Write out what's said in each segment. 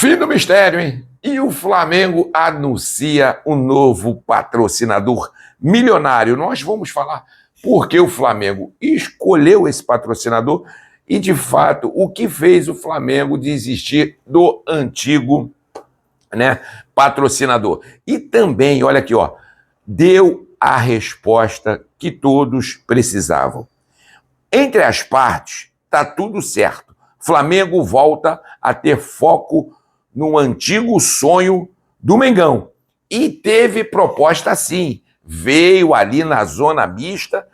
Fim do mistério, hein? E o Flamengo anuncia um novo patrocinador milionário. Nós vamos falar por que o Flamengo escolheu esse patrocinador e, de fato, o que fez o Flamengo desistir do antigo, patrocinador. E também, olha aqui, deu a resposta que todos precisavam. Entre as partes, tá tudo certo. Flamengo volta a ter foco no antigo sonho do Mengão. E teve proposta sim. Veio ali na zona mista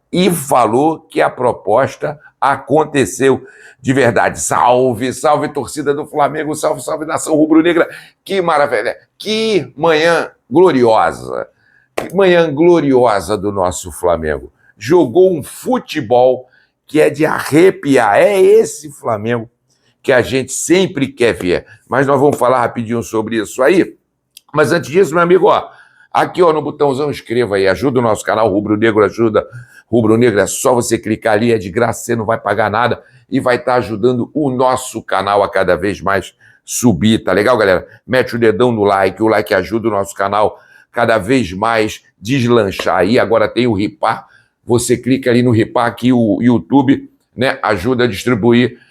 e falou que a proposta aconteceu de verdade. Salve, salve torcida do Flamengo, salve, salve nação rubro-negra. Que maravilha, que manhã gloriosa. Que manhã gloriosa do nosso Flamengo. Jogou um futebol que é de arrepiar. É esse Flamengo que a gente sempre quer ver. Mas nós vamos falar rapidinho sobre isso aí. Mas antes disso, meu amigo, aqui no botãozão inscreva aí, ajuda o nosso canal Rubro Negro, ajuda Rubro Negro, é só você clicar ali, é de graça, você não vai pagar nada e vai estar ajudando o nosso canal a cada vez mais subir, tá legal, galera? Mete o dedão no like, o like ajuda o nosso canal cada vez mais deslanchar aí. Agora tem o Ripar, você clica ali no Ripar aqui, o YouTube, ajuda a distribuir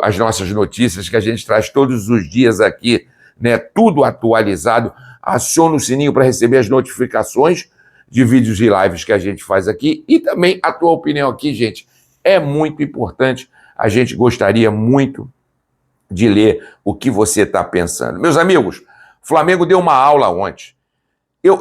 as nossas notícias que a gente traz todos os dias aqui, tudo atualizado. Aciona o sininho para receber as notificações de vídeos e lives que a gente faz aqui. E também a tua opinião aqui, gente, é muito importante. A gente gostaria muito de ler o que você está pensando. Meus amigos, o Flamengo deu uma aula ontem. Eu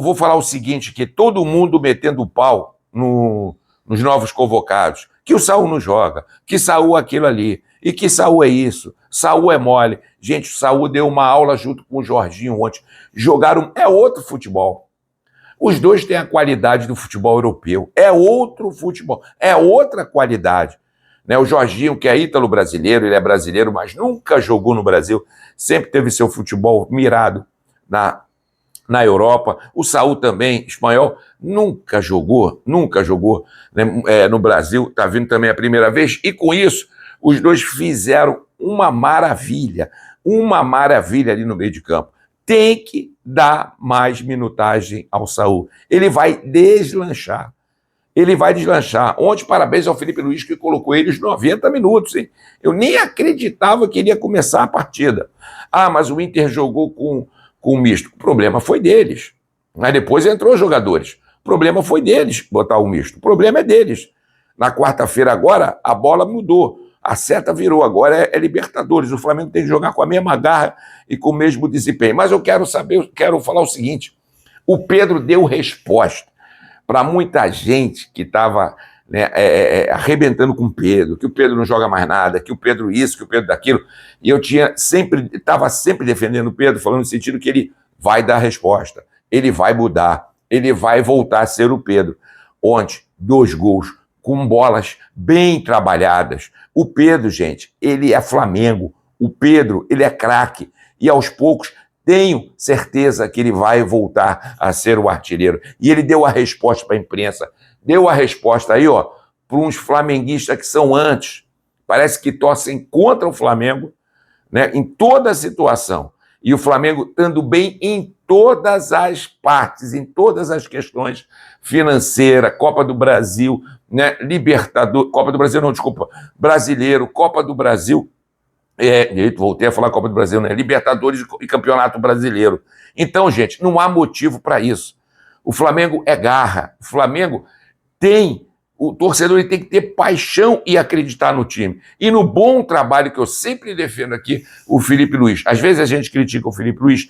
vou falar o seguinte, que todo mundo metendo o pau nos novos convocados, que o Saul não joga, que Saul é aquilo ali, e que Saul é isso, Saul é mole. Gente, o Saul deu uma aula junto com o Jorginho ontem. Jogaram, é outro futebol. Os dois têm a qualidade do futebol europeu. É outro futebol, é outra qualidade. O Jorginho, que é ítalo-brasileiro, ele é brasileiro, mas nunca jogou no Brasil, sempre teve seu futebol mirado na Europa. O Saul também, espanhol, nunca jogou no Brasil, está vindo também a primeira vez, e com isso, os dois fizeram uma maravilha ali no meio de campo. Tem que dar mais minutagem ao Saul. Ele vai deslanchar. Ontem, parabéns ao Felipe Luiz, que colocou ele os 90 minutos, hein? Eu nem acreditava que ele ia começar a partida. Mas o Inter jogou com o misto. O problema foi deles. Mas depois entrou os jogadores. O problema foi deles botar o misto. O problema é deles. Na quarta-feira agora, a bola mudou. A seta virou. Agora é Libertadores. O Flamengo tem que jogar com a mesma garra e com o mesmo desempenho. Mas eu quero falar o seguinte. O Pedro deu resposta para muita gente que estava arrebentando com o Pedro, que o Pedro não joga mais nada, que o Pedro isso, que o Pedro daquilo. E eu estava sempre defendendo o Pedro, falando no sentido que ele vai dar resposta, ele vai mudar, ele vai voltar a ser o Pedro. Ontem, 2 gols com bolas bem trabalhadas. O Pedro, gente, ele é Flamengo. O Pedro, ele é craque. E aos poucos, tenho certeza que ele vai voltar a ser o artilheiro. E ele deu a resposta para a imprensa. Deu a resposta aí, para uns flamenguistas que são antes. Parece que torcem contra o Flamengo, em toda a situação. E o Flamengo estando bem em todas as partes, em todas as questões financeiras, Copa do Brasil, Libertadores, Copa do Brasil não, desculpa, Brasileiro, Copa do Brasil, voltei a falar Copa do Brasil, Libertadores e Campeonato Brasileiro. Então, gente, não há motivo para isso. O Flamengo é garra. O Flamengo o torcedor ele tem que ter paixão e acreditar no time. E no bom trabalho que eu sempre defendo aqui, o Felipe Luiz. Às vezes a gente critica o Felipe Luiz,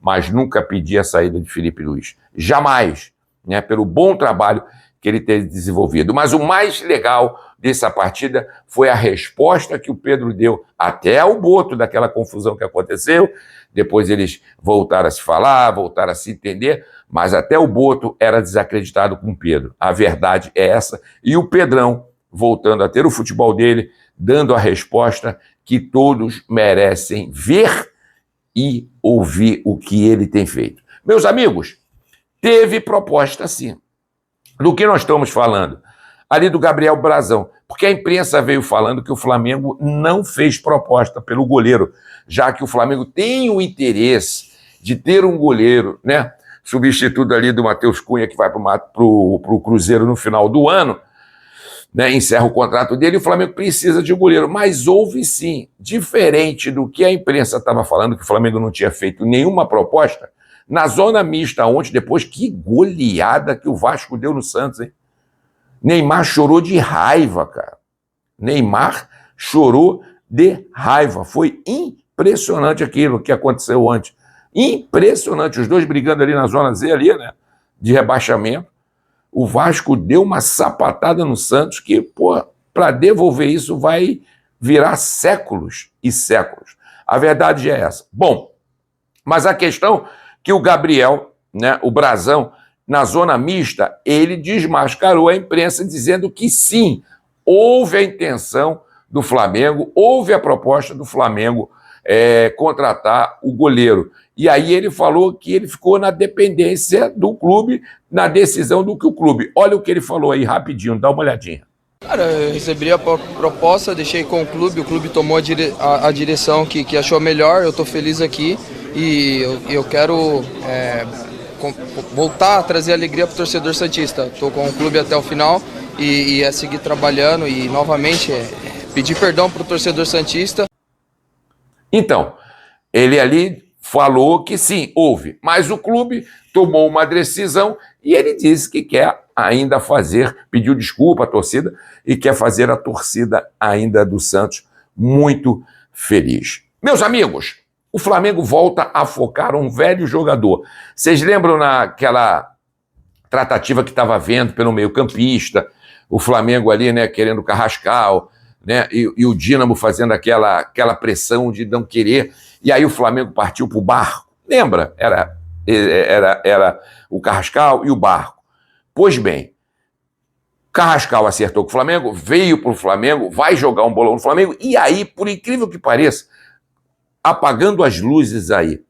mas nunca pedi a saída de Felipe Luiz. Jamais, pelo bom trabalho que ele tem desenvolvido. Mas o mais legal dessa partida foi a resposta que o Pedro deu até ao Boto daquela confusão que aconteceu. Depois eles voltaram a se falar, voltaram a se entender, mas até o Boto era desacreditado com o Pedro. A verdade é essa. E o Pedrão, voltando a ter o futebol dele, dando a resposta que todos merecem ver e ouvir o que ele tem feito. Meus amigos, teve proposta sim. Do que nós estamos falando? ali do Gabriel Brazão, porque a imprensa veio falando que o Flamengo não fez proposta pelo goleiro, já que o Flamengo tem o interesse de ter um goleiro, né, substituto ali do Matheus Cunha, que vai para o Cruzeiro no final do ano, né, encerra o contrato dele, e o Flamengo precisa de um goleiro. Mas houve sim, diferente do que a imprensa estava falando, que o Flamengo não tinha feito nenhuma proposta, na zona mista ontem, depois, que goleada que o Vasco deu no Santos, hein? Neymar chorou de raiva, cara. Neymar chorou de raiva. Foi impressionante aquilo que aconteceu ontem. Impressionante. Os dois brigando ali na zona Z, ali, né, de rebaixamento. O Vasco deu uma sapatada no Santos que, pô, para devolver isso vai virar séculos e séculos. A verdade é essa. Bom, mas a questão que o Gabriel, né, o Brazão, na zona mista, ele desmascarou a imprensa dizendo que sim, houve a intenção do Flamengo, houve a proposta do Flamengo contratar o goleiro. E aí ele falou que ele ficou na dependência do clube, na decisão do que o clube. Olha o que ele falou aí rapidinho, dá uma olhadinha. Cara, eu recebi a proposta, deixei com o clube tomou a direção que achou melhor, eu estou feliz aqui e eu quero voltar a trazer alegria para o torcedor santista. Estou com o clube até o final e é seguir trabalhando e novamente pedir perdão para o torcedor santista. Então, ele ali falou que sim, houve, mas o clube tomou uma decisão e ele disse que quer ainda pediu desculpa à torcida e quer fazer a torcida ainda do Santos muito feliz. Meus amigos, o Flamengo volta a focar um velho jogador. Vocês lembram naquela tratativa que estava havendo pelo meio-campista, o Flamengo ali, né, querendo o Carrascal, né, e o Dínamo fazendo aquela pressão de não querer, e aí o Flamengo partiu para o Barco. Lembra? Era o Carrascal e o Barco. Pois bem, Carrascal acertou com o Flamengo, veio para o Flamengo, vai jogar um bolão no Flamengo, e aí, por incrível que pareça, apagando as luzes aí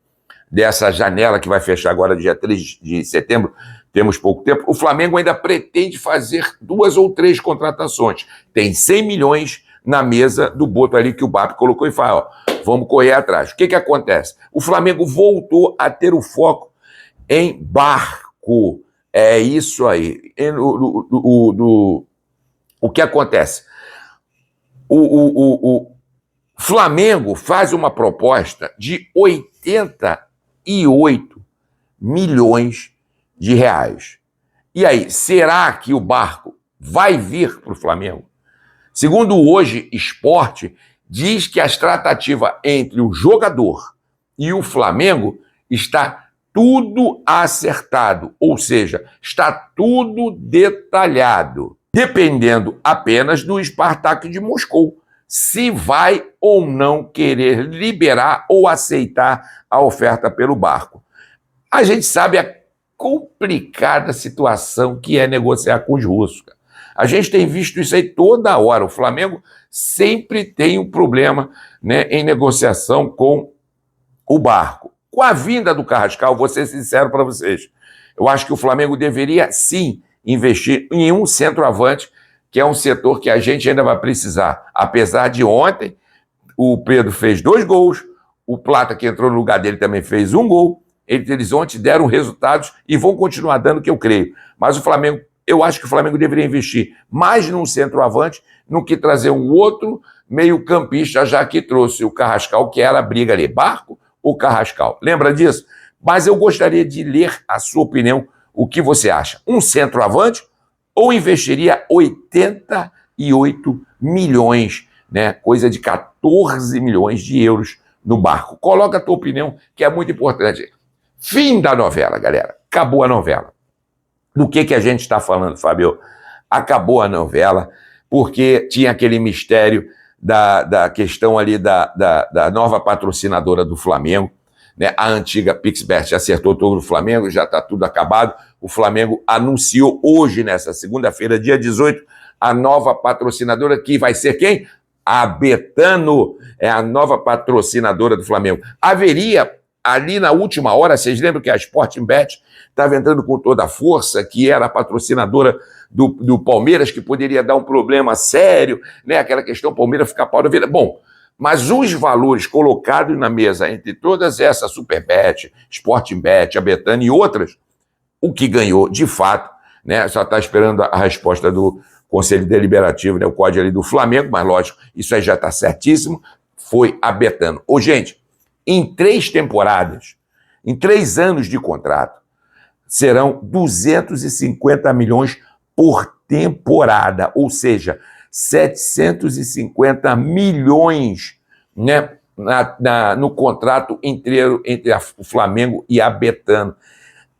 dessa janela que vai fechar agora dia 3 de setembro, temos pouco tempo, o Flamengo ainda pretende fazer 2 ou 3 contratações. Tem 100 milhões na mesa do boto ali que o BAP colocou e fala, ó, vamos correr atrás. O que acontece? O Flamengo voltou a ter o foco em Barco. É isso aí. O que acontece? O Flamengo faz uma proposta de 88 milhões de reais. E aí, será que o Barco vai vir para o Flamengo? Segundo o Hoje Esporte, diz que as tratativas entre o jogador e o Flamengo está tudo acertado, ou seja, está tudo detalhado, dependendo apenas do Spartak de Moscou, se vai ou não querer liberar ou aceitar a oferta pelo Barco. A gente sabe a complicada situação que é negociar com os russos. A gente tem visto isso aí toda hora. O Flamengo sempre tem um problema, né, em negociação com o Barco. Com a vinda do Carrascal, vou ser sincero para vocês, eu acho que o Flamengo deveria, sim, investir em um centroavante, que é um setor que a gente ainda vai precisar. Apesar de ontem, o Pedro fez 2 gols, o Plata, que entrou no lugar dele, também fez 1 gol. Eles ontem deram resultados e vão continuar dando, que eu creio. Mas o Flamengo, eu acho que o Flamengo deveria investir mais num centroavante no que trazer um outro meio-campista, já que trouxe o Carrascal, que era a briga ali. Barco ou Carrascal? Lembra disso? Mas eu gostaria de ler a sua opinião. O que você acha? Um centroavante ou investiria 88 milhões, né? Coisa de 14 milhões de euros no Barco? Coloca a tua opinião, que é muito importante. Fim da novela, galera. Acabou a novela. Do que a gente está falando, Fábio? Acabou a novela, porque tinha aquele mistério da questão ali da nova patrocinadora do Flamengo, né? A antiga Pixbet acertou todo o Flamengo, já está tudo acabado. O Flamengo anunciou hoje, nessa segunda-feira, dia 18, a nova patrocinadora, que vai ser quem? A Betano é a nova patrocinadora do Flamengo. Haveria ali na última hora, vocês lembram que a Sportingbet estava entrando com toda a força, que era a patrocinadora do Palmeiras, que poderia dar um problema sério, né? Aquela questão, Palmeiras ficar pau da vida. Bom, mas os valores colocados na mesa entre todas essas, Superbet, Sportingbet, a Betano e outras, o que ganhou, de fato, né? Só está esperando a resposta do Conselho Deliberativo, né? O código ali do Flamengo, mas lógico, isso aí já está certíssimo, foi a Betano. Ô, gente, em 3 temporadas, em 3 anos de contrato, serão 250 milhões por temporada, ou seja, 750 milhões, né, no contrato inteiro entre o Flamengo e a Betano.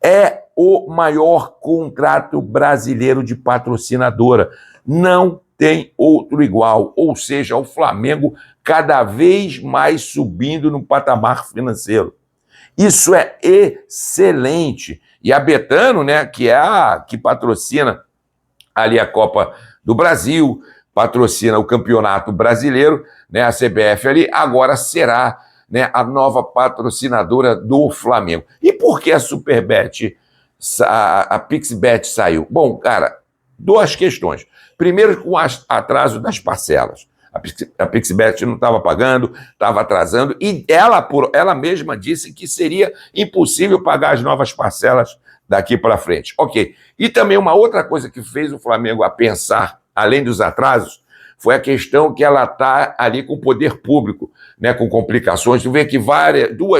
É o maior contrato brasileiro de patrocinadora. Não tem outro igual, ou seja, o Flamengo cada vez mais subindo no patamar financeiro. Isso é excelente. E a Betano, né, que é a que patrocina ali a Copa do Brasil, patrocina o Campeonato Brasileiro, né, a CBF ali, agora será, né, a nova patrocinadora do Flamengo. E por que a Superbet, a Pixbet saiu? Bom, cara, 2 questões. Primeiro, com o atraso das parcelas. A Pixbet não estava pagando, estava atrasando, e ela mesma disse que seria impossível pagar as novas parcelas daqui para frente. Ok. E também uma outra coisa que fez o Flamengo a pensar, além dos atrasos, foi a questão que ela está ali com o poder público, né, com complicações. Tu vê que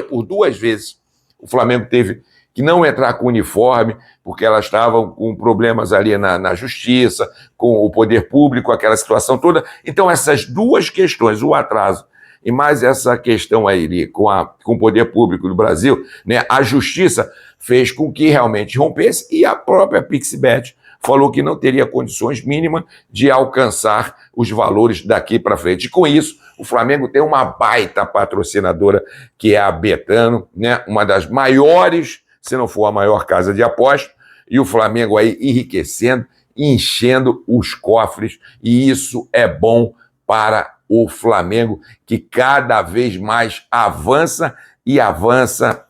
por duas vezes o Flamengo teve que não entrar com uniforme, porque elas estavam com problemas ali na justiça, com o poder público, aquela situação toda. Então, essas 2 questões, o atraso e mais essa questão aí com o poder público do Brasil, né, a justiça fez com que realmente rompesse, e a própria Pixbet falou que não teria condições mínimas de alcançar os valores daqui para frente. E com isso, o Flamengo tem uma baita patrocinadora, que é a Betano, né, uma das maiores, se não for a maior casa de aposta, e o Flamengo aí enriquecendo, enchendo os cofres, e isso é bom para o Flamengo, que cada vez mais avança, e avança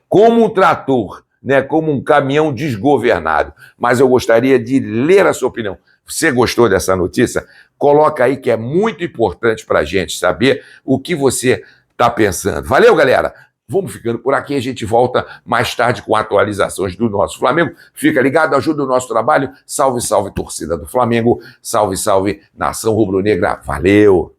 como um trator, né, como um caminhão desgovernado. Mas eu gostaria de ler a sua opinião. Você gostou dessa notícia? Coloca aí, que é muito importante para a gente saber o que você está pensando. Valeu, galera! Vamos ficando por aqui, a gente volta mais tarde com atualizações do nosso Flamengo. Fica ligado, ajuda o nosso trabalho. Salve, salve, torcida do Flamengo. Salve, salve, nação rubro-negra. Valeu!